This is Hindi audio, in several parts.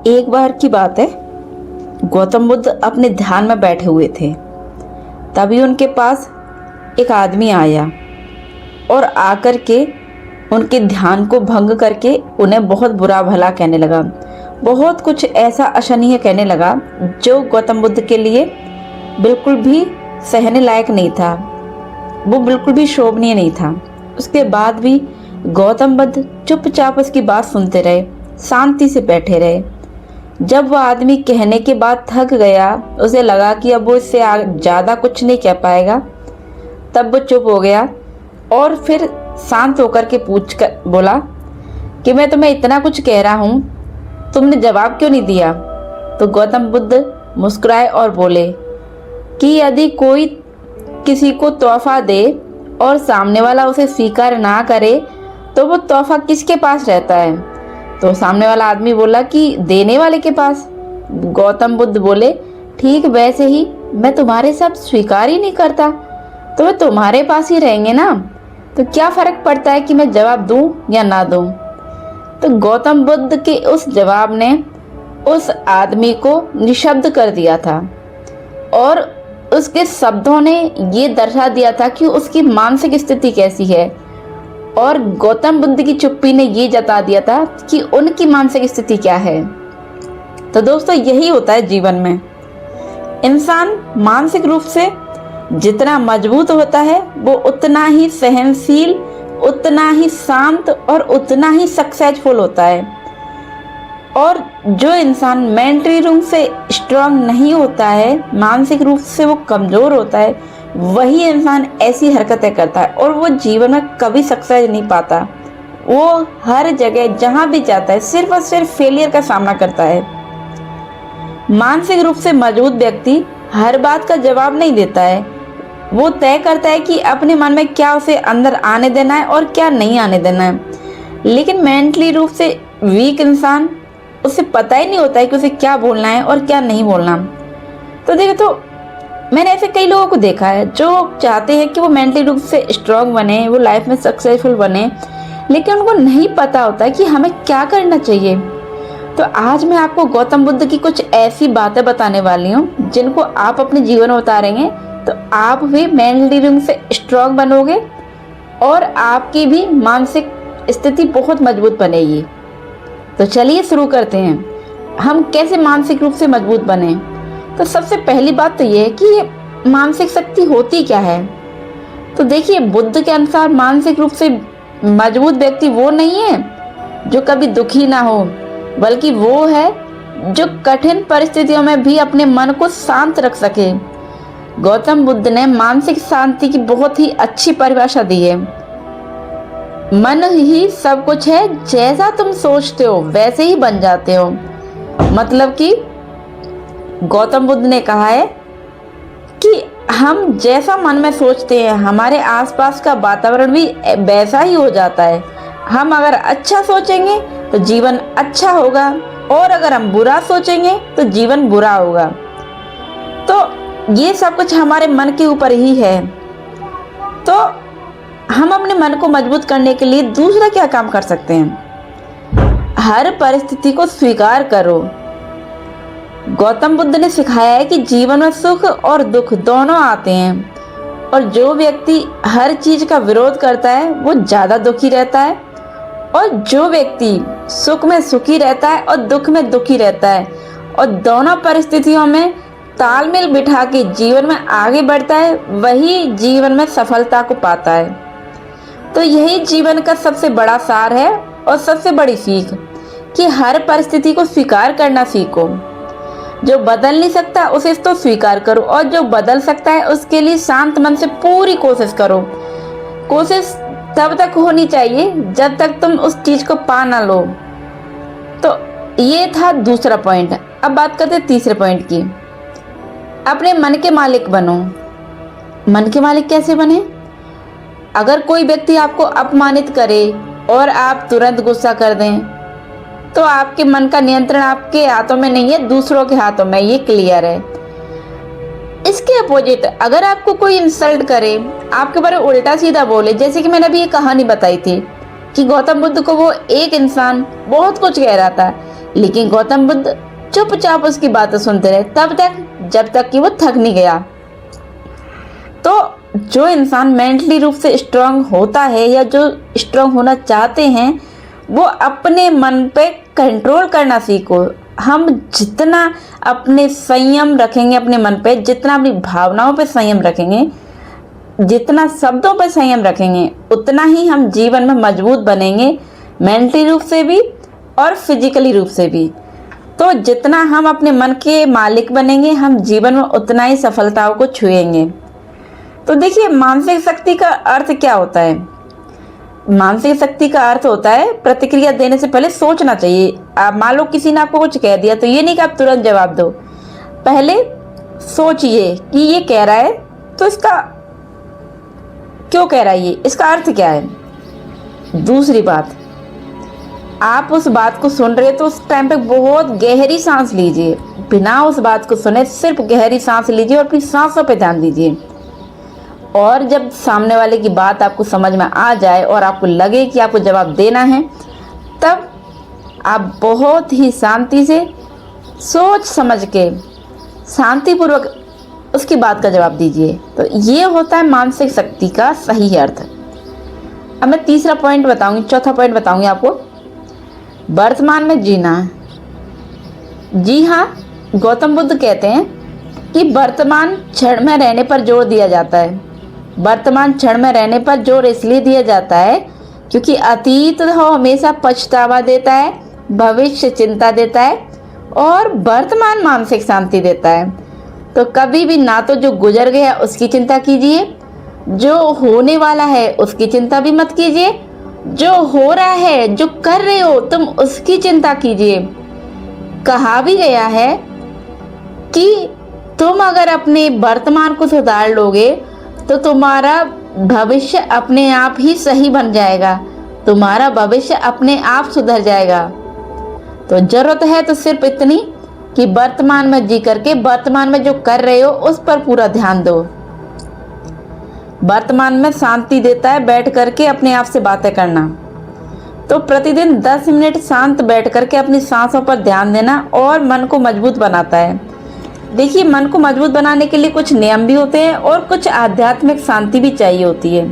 एक बार की बात है, गौतम बुद्ध अपने ध्यान में बैठे हुए थे। तभी उनके पास एक आदमी आया और आकर के उनके ध्यान को भंग करके उन्हें बहुत बुरा भला कहने लगा। बहुत कुछ ऐसा अशनीय कहने लगा जो गौतम बुद्ध के लिए बिल्कुल भी सहने लायक नहीं था, वो बिल्कुल भी शोभनीय नहीं था। उसके बाद भी गौतम बुद्ध चुपचाप उसकी बात सुनते रहे, शांति से बैठे रहे। जब वह आदमी कहने के बाद थक गया, उसे लगा कि अब वो इससे ज़्यादा कुछ नहीं कह पाएगा, तब वो चुप हो गया और फिर शांत होकर के पूछ कर बोला कि मैं तुम्हें इतना कुछ कह रहा हूँ, तुमने जवाब क्यों नहीं दिया। तो गौतम बुद्ध मुस्कुराए और बोले कि यदि कोई किसी को तोहफा दे और सामने वाला उसे स्वीकार ना करे तो वो तोहफा किसके पास रहता है। तो सामने वाला आदमी बोला कि देने वाले के पास। गौतम बुद्ध बोले ठीक वैसे ही मैं तुम्हारे सब स्वीकार ही नहीं करता तो वे तुम्हारे पास ही रहेंगे ना, तो क्या फर्क पड़ता है कि मैं जवाब दूं या ना दूं। तो गौतम बुद्ध के उस जवाब ने उस आदमी को निशब्द कर दिया था और उसके शब्दों ने ये दर्शा दिया था कि उसकी मानसिक स्थिति कैसी है, और गौतम बुद्ध की चुप्पी ने ये जता दिया था कि उनकी मानसिक स्थिति क्या है। तो दोस्तों, यही होता है जीवन में। इंसान मानसिक रूप से जितना मजबूत होता है वो उतना ही सहनशील, उतना ही शांत और उतना ही सक्सेसफुल होता है। और जो इंसान मेंटली रूप से स्ट्रांग नहीं होता है, मानसिक रूप से वो कमज़ोर होता है, वही इंसान ऐसी हरकतें करता है और वो जीवन में कभी सक्सेस नहीं पाता। वो हर जगह जहाँ भी जाता है सिर्फ और सिर्फ फेलियर का सामना करता है। मानसिक रूप से मजबूत व्यक्ति हर बात का जवाब नहीं देता है, वो तय करता है कि अपने मन में क्या उसे अंदर आने देना है और क्या नहीं आने देना है। लेकिन मेंटली रूप से वीक इंसान, उसे पता ही नहीं होता है कि उसे क्या बोलना है और क्या नहीं बोलना। तो देखो, तो मैंने ऐसे कई लोगों को देखा है जो चाहते हैं कि वो मेंटली रूप से स्ट्रांग बने, वो लाइफ में सक्सेसफुल बने, लेकिन उनको नहीं पता होता कि हमें क्या करना चाहिए। तो आज मैं आपको गौतम बुद्ध की कुछ ऐसी बातें बताने वाली हूँ जिनको आप अपने जीवन में उतारेंगे तो आप भी मेंटली रूप से स्ट्रांग बनोगे और आपकी भी मानसिक स्थिति बहुत मजबूत बनेगी। तो चलिए शुरू करते हैं, हम कैसे मानसिक रूप से मजबूत बने। तो सबसे पहली बात तो ये है कि ये मानसिक शक्ति होती क्या है। तो देखिए, बुद्ध के अनुसार मानसिक रूप से मजबूत व्यक्ति वो नहीं है जो कभी दुखी ना हो, बल्कि वो है जो कठिन परिस्थितियों में भी अपने मन को शांत रख सके। गौतम बुद्ध ने मानसिक शांति की बहुत ही अच्छी परिभाषा दी है। मन ही सब कुछ है, जैसा तुम सोचते हो वैसे ही बन जाते हो। मतलब कि गौतम बुद्ध ने कहा है कि हम जैसा मन में सोचते हैं हमारे आसपास का वातावरण भी वैसा ही हो जाता है। हम अगर अच्छा सोचेंगे तो जीवन अच्छा होगा और अगर हम बुरा सोचेंगे तो जीवन बुरा होगा। तो ये सब कुछ हमारे मन के ऊपर ही है। तो हम अपने मन को मजबूत करने के लिए दूसरा क्या काम कर सकते हैं? हर परिस्थिति को स्वीकार करो। गौतम बुद्ध ने सिखाया है कि जीवन में सुख और दुख दोनों आते हैं, और जो व्यक्ति हर चीज का विरोध करता है वो ज्यादा दुखी रहता है, और जो व्यक्ति सुख में सुखी रहता है और दुख में दुखी रहता है और दोनों परिस्थितियों में तालमेल बिठा के जीवन में आगे बढ़ता है, वही जीवन में सफलता को पाता है। तो यही जीवन का सबसे बड़ा सार है और सबसे बड़ी सीख कि हर परिस्थिति को स्वीकार करना सीखो। जो बदल नहीं सकता उसे तो स्वीकार करो, और जो बदल सकता है उसके लिए शांत मन से पूरी कोशिश करो। कोशिश तब तक होनी चाहिए जब तक तुम उस चीज को पा ना लो। तो ये था दूसरा पॉइंट। अब बात करते हैं तीसरे पॉइंट की। अपने मन के मालिक बनो। मन के मालिक कैसे बने? अगर कोई व्यक्ति आपको अपमानित करे और आप तुरंत गुस्सा कर दें तो आपके मन का नियंत्रण आपके हाथों में नहीं है, दूसरों के हाथों में, ये क्लियर है। इसके अपोजिट अगर आपको कोई इंसल्ट करे, आपके बारे में उल्टा सीधा बोले, जैसे कि मैंने अभी ये कहानी बताई थी कि गौतम बुद्ध को वो एक इंसान बहुत कुछ कह रहा था लेकिन गौतम बुद्ध चुपचाप उसकी बातें सुनते रहे तब तक जब तक कि वो थक नहीं गया। तो जो इंसान मेंटली रूप से स्ट्रांग होता है या जो स्ट्रांग होना चाहते हैं वो अपने मन पे कंट्रोल करना सीखो। हम जितना अपने संयम रखेंगे अपने मन पे, जितना अपनी भावनाओं पे संयम रखेंगे, जितना शब्दों पे संयम रखेंगे, उतना ही हम जीवन में मजबूत बनेंगे, मेंटली रूप से भी और फिजिकली रूप से भी। तो जितना हम अपने मन के मालिक बनेंगे हम जीवन में उतना ही सफलताओं को छुएंगे। तो देखिए मानसिक शक्ति का अर्थ क्या होता है। मानसिक शक्ति का अर्थ होता है प्रतिक्रिया देने से पहले सोचना चाहिए। आप मान लो किसी ने आपको कुछ कह दिया तो ये नहीं कि आप तुरंत जवाब दो, पहले सोचिए कि ये कह रहा है तो इसका क्यों कह रहा है, ये इसका अर्थ क्या है। दूसरी बात, आप उस बात को सुन रहे तो उस टाइम पे बहुत गहरी सांस लीजिए, बिना उस बात को सुने सिर्फ गहरी सांस लीजिए और अपनी सांसों पे ध्यान दीजिए। और जब सामने वाले की बात आपको समझ में आ जाए और आपको लगे कि आपको जवाब देना है तब आप बहुत ही शांति से सोच समझ के शांतिपूर्वक उसकी बात का जवाब दीजिए। तो ये होता है मानसिक शक्ति का सही अर्थ। अब मैं तीसरा पॉइंट बताऊंगी, चौथा पॉइंट बताऊंगी आपको, वर्तमान में जीना। जी हाँ, गौतम बुद्ध कहते हैं कि वर्तमान क्षण में रहने पर जोर दिया जाता है। वर्तमान क्षण में रहने पर जोर इसलिए दिया जाता है क्योंकि अतीत तो हमेशा पछतावा देता है, भविष्य चिंता देता है और वर्तमान मानसिक शांति देता है। तो कभी भी ना तो जो गुजर गया उसकी चिंता कीजिए, जो होने वाला है उसकी चिंता भी मत कीजिए, जो हो रहा है जो कर रहे हो तुम उसकी चिंता कीजिए। कहा भी गया है कि तुम अगर अपने वर्तमान को सुधार लोगे तो तुम्हारा भविष्य अपने आप ही सही बन जाएगा, तुम्हारा भविष्य अपने आप सुधर जाएगा। तो जरूरत है तो सिर्फ इतनी कि वर्तमान में जी करके वर्तमान में जो कर रहे हो उस पर पूरा ध्यान दो। वर्तमान में शांति देता है बैठ करके अपने आप से बातें करना। तो प्रतिदिन 10 मिनट शांत बैठ करके अपनी सांसों पर ध्यान देना और मन को मजबूत बनाता है। देखिए मन को मजबूत बनाने के लिए कुछ नियम भी होते हैं और कुछ आध्यात्मिक शांति भी चाहिए होती है।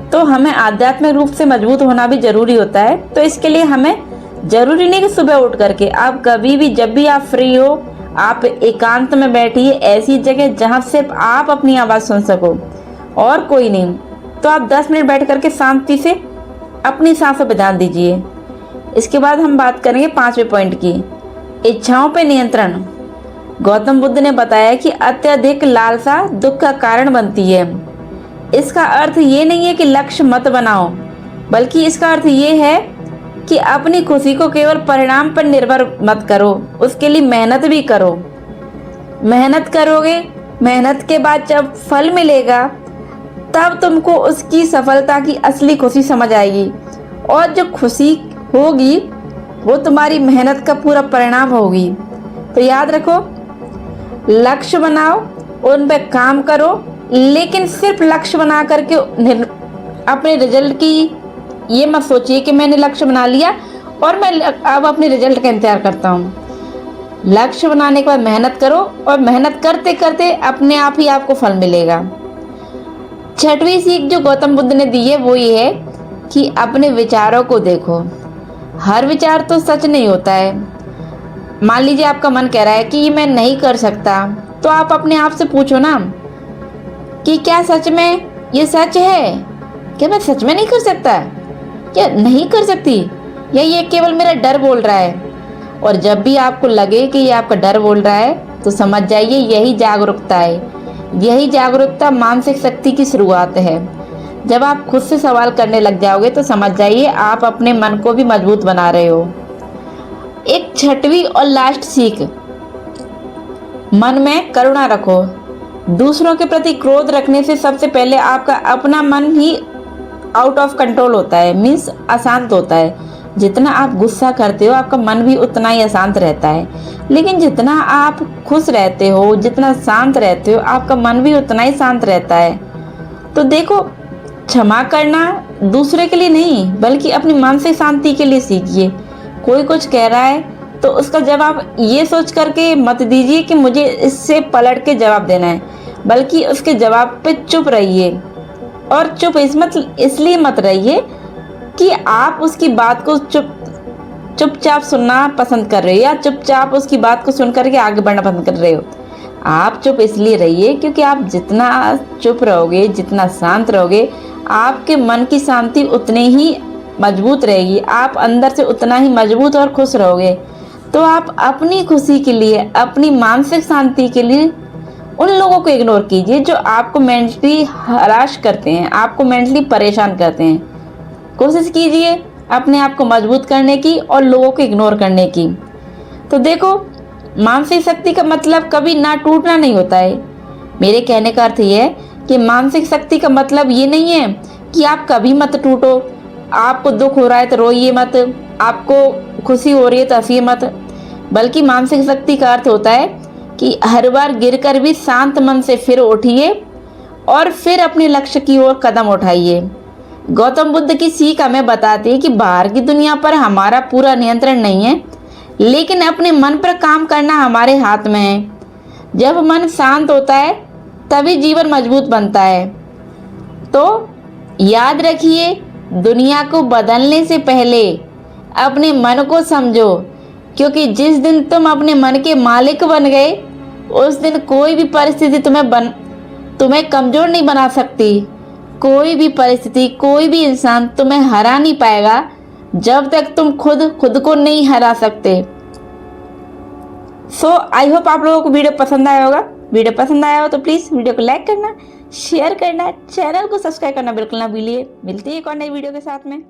तो हमें आध्यात्मिक रूप से मजबूत होना भी जरूरी होता है। तो इसके लिए हमें जरूरी नहीं कि सुबह उठ करके, आप कभी भी जब भी आप फ्री हो आप एकांत में बैठिए, ऐसी जगह जहां सिर्फ आप अपनी आवाज़ सुन सको और कोई नहीं। तो आप 10 मिनट बैठ करके शांति से अपनी सांसों पर ध्यान दीजिए। इसके बाद हम बात करेंगे 5वें पॉइंट की, इच्छाओं पर नियंत्रण। गौतम बुद्ध ने बताया कि अत्यधिक लालसा दुख का कारण बनती है। इसका अर्थ ये नहीं है कि लक्ष्य मत बनाओ, बल्कि इसका अर्थ ये है कि अपनी खुशी को केवल परिणाम पर निर्भर मत करो, उसके लिए मेहनत भी करो। मेहनत करोगे, मेहनत के बाद जब फल मिलेगा तब तुमको उसकी सफलता की असली खुशी समझ आएगी और जो खुशी होगी वो तुम्हारी मेहनत का पूरा परिणाम होगी। तो याद रखो, लक्ष्य बनाओ, उन पे काम करो, लेकिन सिर्फ लक्ष्य बना करके अपने रिजल्ट की ये मत सोचिए कि मैंने लक्ष्य बना लिया और मैं अब अपने रिजल्ट का इंतजार करता हूँ। लक्ष्य बनाने के बाद मेहनत करो और मेहनत करते करते अपने आप ही आपको फल मिलेगा। 6वीं सीख जो गौतम बुद्ध ने दी है वो ये है कि अपने विचारों को देखो। हर विचार तो सच नहीं होता है। मान लीजिए आपका मन कह रहा है कि ये मैं नहीं कर सकता, तो आप अपने आप से पूछो ना कि क्या सच में ये सच है, क्या मैं सच में नहीं कर सकता, क्या नहीं कर सकती, या ये केवल मेरा डर बोल रहा है। और जब भी आपको लगे कि ये आपका डर बोल रहा है तो समझ जाइए यही जागरूकता है। यही जागरूकता मानसिक शक्ति की शुरुआत है। जब आप खुद से सवाल करने लग जाओगे तो समझ जाइए आप अपने मन को भी मजबूत बना रहे हो। एक 6वीं और लास्ट सीख, मन में करुणा रखो। दूसरों के प्रति क्रोध रखने से सबसे पहले आपका अपना मन ही आउट ऑफ कंट्रोल होता है, मीन्स अशांत होता है। जितना आप गुस्सा करते हो आपका मन भी उतना ही अशांत रहता है, लेकिन जितना आप खुश रहते हो, जितना शांत रहते हो, आपका मन भी उतना ही शांत रहता है। तो देखो, क्षमा करना दूसरे के लिए नहीं बल्कि अपनी मानसिक शांति के लिए सीखिए। कोई कुछ कह रहा है तो उसका जवाब ये सोच करके मत दीजिए कि मुझे इससे पलट के जवाब देना है, बल्कि उसके जवाब पे चुप रहिए। और चुप इसलिए मत रहिए कि आप उसकी बात को चुपचाप सुनना पसंद कर रहे हो या चुपचाप उसकी बात को सुन करके आगे बढ़ना पसंद कर रहे हो। आप चुप इसलिए रहिए क्योंकि आप जितना चुप रहोगे, जितना शांत रहोगे, आपके मन की शांति उतनी ही मजबूत रहेगी, आप अंदर से उतना ही मजबूत और खुश रहोगे। तो आप अपनी खुशी के लिए, अपनी मानसिक शांति के लिए उन लोगों को इग्नोर कीजिए जो आपको मेंटली हराश करते हैं, आपको मेंटली परेशान करते हैं। कोशिश कीजिए अपने आप को मजबूत करने की और लोगों को इग्नोर करने की। तो देखो, मानसिक शक्ति का मतलब कभी ना टूटना नहीं होता है। मेरे कहने का अर्थ ये है कि मानसिक शक्ति का मतलब ये नहीं है कि आप कभी मत टूटो, आपको दुख हो रहा है तो रोइए मत, आपको खुशी हो रही है तो हंसिए मत, बल्कि मानसिक शक्ति का अर्थ होता है कि हर बार गिरकर भी शांत मन से फिर उठिए और फिर अपने लक्ष्य की ओर कदम उठाइए। गौतम बुद्ध की सीख हमें बताती है कि बाहर की दुनिया पर हमारा पूरा नियंत्रण नहीं है, लेकिन अपने मन पर काम करना हमारे हाथ में है। जब मन शांत होता है तभी जीवन मजबूत बनता है। तो याद रखिए, दुनिया को बदलने से पहले अपने मन को समझो, क्योंकि जिस दिन तुम अपने मन के मालिक बन गए, उस दिन कोई भी परिस्थिति तुम्हें कमजोर नहीं बना सकती। कोई भी परिस्थिति, कोई भी इंसान तुम्हें हरा नहीं पाएगा जब तक तुम खुद को नहीं हरा सकते। सो आई होप आप लोगों को वीडियो पसंद आया होगा। वीडियो पसंद आया हो तो प्लीज़ वीडियो को लाइक करना, शेयर करना, चैनल को सब्सक्राइब करना बिल्कुल ना भूलिए। मिलती है एक और नई वीडियो के साथ में।